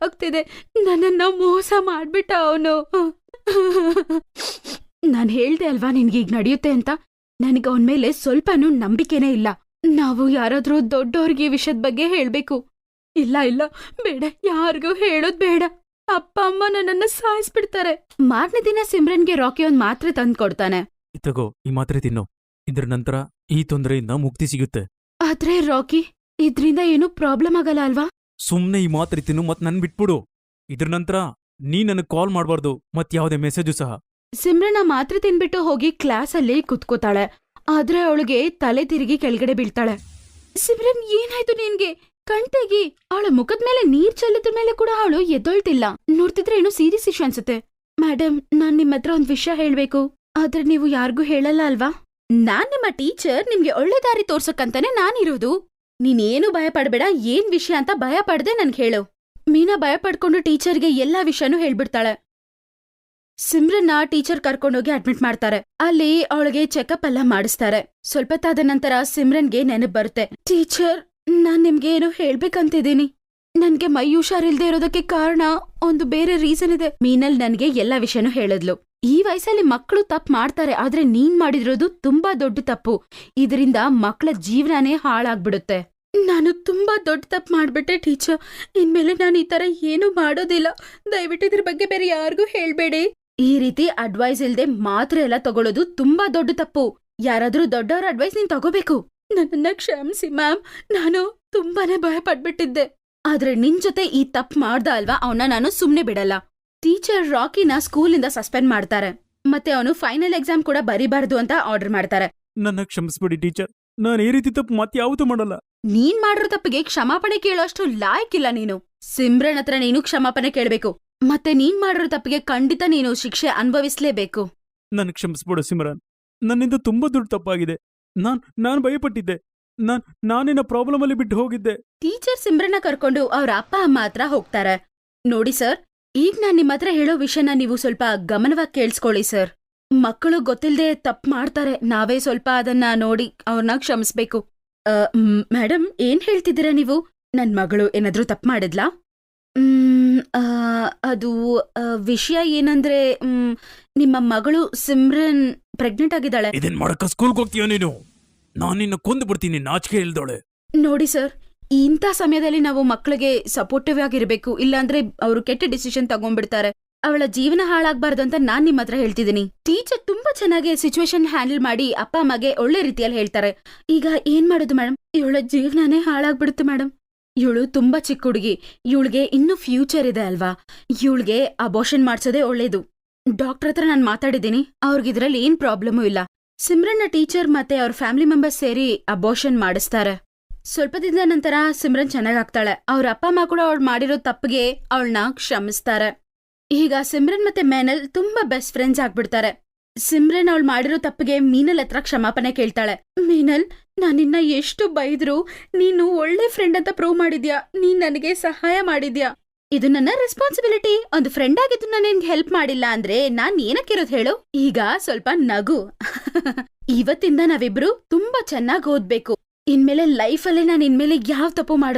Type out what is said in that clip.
ಆಗ್ತಿದೆ. ನನ್ನನ್ನ ಮೋಸ ಮಾಡ್ಬಿಟ್ಟ ಅವನು. ನಾನ್ ಹೇಳ್ದೆ ಅಲ್ವಾ ನಿನ್ಗೀಗ ನಡೆಯುತ್ತೆ ಅಂತ. ನನಗೆ ಅವನ್ ಮೇಲೆ ಸ್ವಲ್ಪನೂ ನಂಬಿಕೆನೇ ಇಲ್ಲ. ನಾವು ಯಾರಾದ್ರೂ ದೊಡ್ಡವ್ರಿಗೆ ಈ ವಿಷಯದ ಬಗ್ಗೆ ಹೇಳ್ಬೇಕು. ಇಲ್ಲ ಇಲ್ಲ, ಬೇಡ, ಯಾರಿಗೂ ಹೇಳೋದ್ ಬೇಡ. ಅಪ್ಪ ಅಮ್ಮ ನನ್ನನ್ನ ಸಾಯಿಸ್ಬಿಡ್ತಾರೆ. ಮಾರನೇ ದಿನ ಸಿಮ್ರನ್ಗೆ ರಾಕಿ ಒಂದ್ ಮಾತ್ರೆ ತಂದು ಕೊಡ್ತಾನೆ. ತಗೋ, ಈ ಮಾತ್ರೆ ತಿನ್ನು. ಇದ್ರ ನಂತರ ಈ ತೊಂದರೆಯಿಂದ ಮುಕ್ತಿ ಸಿಗುತ್ತೆ. ಆದ್ರೆ ರಾಕಿ, ಇದ್ರಿಂದ ಏನು ಪ್ರಾಬ್ಲಮ್ ಆಗಲ್ಲ ಅಲ್ವಾ? ಸುಮ್ನೆ ಈ ಮಾತ್ರೆ ತಿನ್ನು ಮತ್ ನನ್ ಬಿಟ್ಬಿಡು. ಇದ್ರ ನಂತರ ನೀ ನನಗ್ ಕಾಲ್ ಮಾಡ್ಬಾರ್ದು, ಮತ್ ಯಾವ್ದೇ ಮೆಸೇಜು ಸಹ. ಸಿಮ್ರನ್ ಆ ಮಾತ್ರೆ ತಿನ್ಬಿಟ್ಟು ಹೋಗಿ ಕ್ಲಾಸಲ್ಲಿ ಕುತ್ಕೋತಾಳೆ. ಆದ್ರೆ ಅವಳಿಗೆ ತಲೆ ತಿರುಗಿ ಕೆಳಗಡೆ ಬೀಳ್ತಾಳೆ. ಸಿಮ್ರನ್, ಏನಾಯ್ತು ನಿನ್ಗೆ? ಕಣ್ತೆಗಿ. ಅವಳ ಮುಖದ ಮೇಲೆ ನೀರ್ ಚೆಲ್ಲಿದ್ರ ಮೇಲೆ ಕೂಡ ಅವಳು ಎದ್ದೊಳ್ತಿಲ್ಲ. ನೋಡ್ತಿದ್ರೆ ಏನೋ ಸೀರಿಯಸ್ ಇಶ್ಯೂ ಅನ್ಸುತ್ತೆ. ಮೇಡಮ್, ನಾನ್ ನಿಮ್ ಹತ್ರ ಒಂದ್ ವಿಷಯ ಹೇಳ್ಬೇಕು. ಆದ್ರೆ ನೀವು ಯಾರಿಗೂ ಹೇಳಲ್ಲ ಅಲ್ವಾ? ನಾನ್ ನಿಮ್ಮ ಟೀಚರ್, ನಿಮ್ಗೆ ಒಳ್ಳೆ ದಾರಿ ತೋರ್ಸಕ್ಕಂತಾನೆ ನಾನಿರೋದು. ನೀನೇನು ಭಯ ಪಡ್ಬೇಡ. ಏನ್ ವಿಷಯ ಅಂತ ಭಯ ಪಡ್ದೆ ನನ್ಗೆ ಹೇಳು. ಮೀನಾ ಭಯ ಪಡ್ಕೊಂಡು ಟೀಚರ್ಗೆ ಎಲ್ಲಾ ವಿಷಯನೂ ಹೇಳ್ಬಿಡ್ತಾಳೆ. ಸಿಮ್ರನ್ನ ಟೀಚರ್ ಕರ್ಕೊಂಡೋಗಿ ಅಡ್ಮಿಟ್ ಮಾಡ್ತಾರೆ. ಅಲ್ಲಿ ಅವಳಿಗೆ ಚೆಕಪ್ ಎಲ್ಲ ಮಾಡಿಸ್ತಾರೆ. ಸ್ವಲ್ಪ ತಾದ ನಂತರ ಸಿಮ್ರನ್ಗೆ ನೆನಪು ಬರುತ್ತೆ. ಟೀಚರ್, ನಾನ್ ನಿಮ್ಗೆ ಏನೋ ಹೇಳ್ಬೇಕಂತಿದ್ದೀನಿ. ನನ್ಗೆ ಮೈ ಹುಷಾರಿಲ್ದೇ ಇರೋದಕ್ಕೆ ಕಾರಣ ಒಂದು ಬೇರೆ ರೀಸನ್ ಇದೆ. ಮೀನಲ್ ನನ್ಗೆ ಎಲ್ಲಾ ವಿಷಯನೂ ಹೇಳಿದ್ಲು. ಈ ವಯಸ್ಸಲ್ಲಿ ಮಕ್ಕಳು ತಪ್ಪು ಮಾಡ್ತಾರೆ, ಆದ್ರೆ ನೀನ್ ಮಾಡಿದಿರೋದು ತುಂಬಾ ದೊಡ್ಡ ತಪ್ಪು. ಇದರಿಂದ ಮಕ್ಕಳ ಜೀವನನೇ ಹಾಳಾಗ್ಬಿಡುತ್ತೆ. ನಾನು ತುಂಬಾ ದೊಡ್ಡ ತಪ್ಪು ಮಾಡ್ಬಿಟ್ಟೆ ಟೀಚರ್. ಇನ್ಮೇಲೆ ನಾನು ಈ ತರ ಏನೂ ಮಾಡೋದಿಲ್ಲ. ದಯವಿಟ್ಟು ಇದ್ರ ಬಗ್ಗೆ ಬೇರೆ ಯಾರಿಗೂ ಹೇಳ್ಬೇಡಿ. ಈ ರೀತಿ ಅಡ್ವೈಸ್ ಇಲ್ದೆ ಮಾತ್ರೆ ಎಲ್ಲ ತಗೊಳ್ಳೋದು ತುಂಬಾ ದೊಡ್ಡ ತಪ್ಪು. ಯಾರಾದ್ರೂ ದೊಡ್ಡವರ ಅಡ್ವೈಸ್ ನೀನ್ ತಗೋಬೇಕು. ನನ್ನನ್ನ ಕ್ಷಮಿಸಿ ಮ್ಯಾಮ್, ನಾನು ತುಂಬಾನೇ ಭಯ ಪಡ್ಬಿಟ್ಟಿದ್ದೆ. ಆದ್ರೆ ನಿನ್ ಜೊತೆ ಈ ತಪ್ಪು ಮಾಡ್ದ ಅಲ್ವಾ, ಅವನ್ನ ನಾನು ಸುಮ್ನೆ ಬಿಡಲ್ಲ. ಟೀಚರ್ ರಾಕಿನ ಸ್ಕೂಲಿಂದ ಸಸ್ಪೆಂಡ್ ಮಾಡ್ತಾರೆ. ಮತ್ತೆ ಅವನು ಫೈನಲ್ ಎಕ್ಸಾಮ್ ಕೂಡ ಬರಿಬಾರ್ದು ಅಂತ ಆರ್ಡರ್ ಮಾಡ್ತಾರೆ. ನನ್ನ ಕ್ಷಮಿಸ್ಬಿಡಿ ಟೀಚರ್, ನಾನು ಈ ರೀತಿ ತಪ್ಪು ಮತ್ತೆ ಯಾವತ್ತೂ ಮಾಡಲ್ಲ. ನೀನ್ ಮಾಡಿರೋ ತಪ್ಪಿಗೆ ಕ್ಷಮಾಪಣೆ ಕೇಳೋಷ್ಟು ಲಾಯಕ್ಕಿಲ್ಲ ನೀನು. ಸಿಮ್ರನ್ ಹತ್ರ ನೀನು ಕ್ಷಮಾಪಣೆ ಕೇಳ್ಬೇಕು. ಮತ್ತೆ ನೀನ್ ಮಾಡಿರೋ ತಪ್ಪಿಗೆ ಖಂಡಿತ ನೀನು ಶಿಕ್ಷೆ ಅನುಭವಿಸ್ಲೇಬೇಕು. ನನ್ ಕ್ಷಮಿಸ್ಬಿಡು ಸಿಮ್ರನ್, ನನ್ನಿಂದ ತುಂಬಾ ದೊಡ್ಡ ತಪ್ಪಾಗಿದೆ. ನಾನ್ ಭಯಪಟ್ಟಿದ್ದೆ. ನಾನೇನ ಪ್ರಾಬ್ಲಮ್ ಅಲ್ಲಿ ಬಿಟ್ಟು ಹೋಗಿದ್ದೆ. ಟೀಚರ್ ಸಿಮ್ರನ್ನ ಕರ್ಕೊಂಡು ಅವ್ರ ಅಪ್ಪ ಅಮ್ಮ ಹತ್ರ ಹೋಗ್ತಾರೆ. ನೋಡಿ ಸರ್, ಈಗ ನಾನ್ ನಿಮ್ಮ ಹತ್ರ ಹೇಳೋ ವಿಷಯನ ನೀವು ಸ್ವಲ್ಪ ಗಮನವಾಗಿ ಕೇಳಿಸ್ಕೊಳ್ಳಿ ಸರ್. ಮಕ್ಕಳು ಗೊತ್ತಿಲ್ದೆ ತಪ್ಪು ಮಾಡ್ತಾರೆ. ನಾವೇ ಸ್ವಲ್ಪ ಅದನ್ನ ನೋಡಿ ಅವ್ರನ್ನ ಕ್ಷಮಿಸ್ಬೇಕು. ಮೇಡಮ್, ಏನ್ ಹೇಳ್ತಿದ್ದೀರಾ ನೀವು? ನನ್ ಮಗಳು ಏನಾದ್ರೂ ತಪ್ಪು ಮಾಡಿದ್ಲಾ? ಅದು ವಿಷಯ ಏನಂದ್ರೆ, ನಿಮ್ಮ ಮಗಳು ಸಿಮ್ರನ್ ಪ್ರೆಗ್ನೆಂಟ್ ಆಗಿದ್ದಾಳೆ. ಇದನ್ ಮಾಡಕ ಸ್ಕೂಲ್ಗೆ ಹೋಗ್ತೀಯ ನೀನು? ನಾನ್ ನಿನ್ನ ಕೊಂದು ಬಿಡ್ತೀನಿ, ನಾಚಿಕೆ ಇಲ್ದೋಳೆ. ನೋಡಿ ಸರ್, ಇಂಥ ಸಮಯದಲ್ಲಿ ನಾವು ಮಕ್ಕಳಿಗೆ ಸಪೋರ್ಟಿವ್ ಆಗಿರ್ಬೇಕು. ಇಲ್ಲಾಂದ್ರೆ ಅವರು ಕೆಟ್ಟ ಡಿಸಿಷನ್ ತಗೊಂಡ್ಬಿಡ್ತಾರೆ. ಅವಳ ಜೀವನ ಹಾಳಾಗ್ಬಾರ್ದು ಅಂತ ನಾನ್ ನಿಮ್ಮ ಹತ್ರ ಹೇಳ್ತಿದ್ದೀನಿ. ಟೀಚರ್ ತುಂಬಾ ಚೆನ್ನಾಗಿ ಸಿಚುವೇಶನ್ ಹ್ಯಾಂಡಲ್ ಮಾಡಿ ಅಪ್ಪ ಅಮ್ಮಗೆ ಒಳ್ಳೆ ರೀತಿಯಲ್ಲಿ ಹೇಳ್ತಾರೆ. ಈಗ ಏನ್ ಮಾಡೋದು ಮೇಡಮ್? ಇವಳ ಜೀವನನೇ ಹಾಳಾಗ್ಬಿಡುತ್ತೆ ಮೇಡಮ್. ಇವಳು ತುಂಬಾ ಚಿಕ್ಕ ಹುಡುಗಿ. ಇವಳಿಗೆ ಇನ್ನೂ ಫ್ಯೂಚರ್ ಇದೆ ಅಲ್ವಾ? ಇವಳಿಗೆ ಅಬೋಷನ್ ಮಾಡ್ಸೋದೇ ಒಳ್ಳೇದು. ಡಾಕ್ಟರ್ ಹತ್ರ ನಾನು ಮಾತಾಡಿದ್ದೀನಿ. ಅವ್ರಿಗಿದ್ರಲ್ಲಿ ಏನ್ ಪ್ರಾಬ್ಲಮೂ ಇಲ್ಲ. ಸಿಮ್ರನ್ನ ಟೀಚರ್ ಮತ್ತೆ ಅವ್ರ ಫ್ಯಾಮಿಲಿ ಮೆಂಬರ್ಸ್ ಸೇರಿ ಅಬೋಷನ್ ಮಾಡಿಸ್ತಾರೆ. ಸ್ವಲ್ಪ ದಿನದ ನಂತರ ಸಿಮ್ರನ್ ಚೆನ್ನಾಗಾಗ್ತಾಳೆ. ಅವ್ರ ಅಪ್ಪ ಅಮ್ಮ ಕೂಡ ಅವಳು ಮಾಡಿರೋ ತಪ್ಪಿಗೆ ಅವಳನ್ನ ಕ್ಷಮಿಸ್ತಾರೆ. ಈಗ ಸಿಮ್ರನ್ ಮತ್ತೆ ಮೇನಲ್ ತುಂಬಾ ಬೆಸ್ಟ್ ಫ್ರೆಂಡ್ಸ್ ಆಗ್ಬಿಡ್ತಾರೆ. ಸಿಮ್ರನ್ ಅವಳು ಮಾಡಿರೋ ತಪ್ಪಿಗೆ ಮೀನಲ್ ಹತ್ರ ಕ್ಷಮಾಪಣೆ ಕೇಳ್ತಾಳೆ. ಮೀನಲ್, ನಾನಿನ್ನ ಎಷ್ಟು ಬೈದ್ರು ನೀನು ಒಳ್ಳೆ ಫ್ರೆಂಡ್ ಅಂತ ಪ್ರೂವ್ ಮಾಡಿದ್ಯಾ. ನೀನ್ ನನಗೆ ಸಹಾಯ ಮಾಡಿದ್ಯಾ. ಇದು ನನ್ನ ರೆಸ್ಪಾನ್ಸಿಬಿಲಿಟಿ. ಒಂದು ಫ್ರೆಂಡ್ ಆಗಿದ್ದು ನಾನು ನಿನ್ಗೆ ಹೆಲ್ಪ್ ಮಾಡಿಲ್ಲ ಅಂದ್ರೆ ನಾನ್ ಏನಕ್ಕಿರೋದು ಹೇಳು? ಈಗ ಸ್ವಲ್ಪ ನಗು. ಇವತ್ತಿಂದ ನಾವಿಬ್ರು ತುಂಬಾ ಚೆನ್ನಾಗಿ ಓದ್ಬೇಕು. ಇನ್ಮೇಲೆ ಲೈಫಲ್ಲೇ ನಾನು ಇನ್ಮೇಲೆ ಯಾವ ತಪ್ಪು ಮಾಡೋದು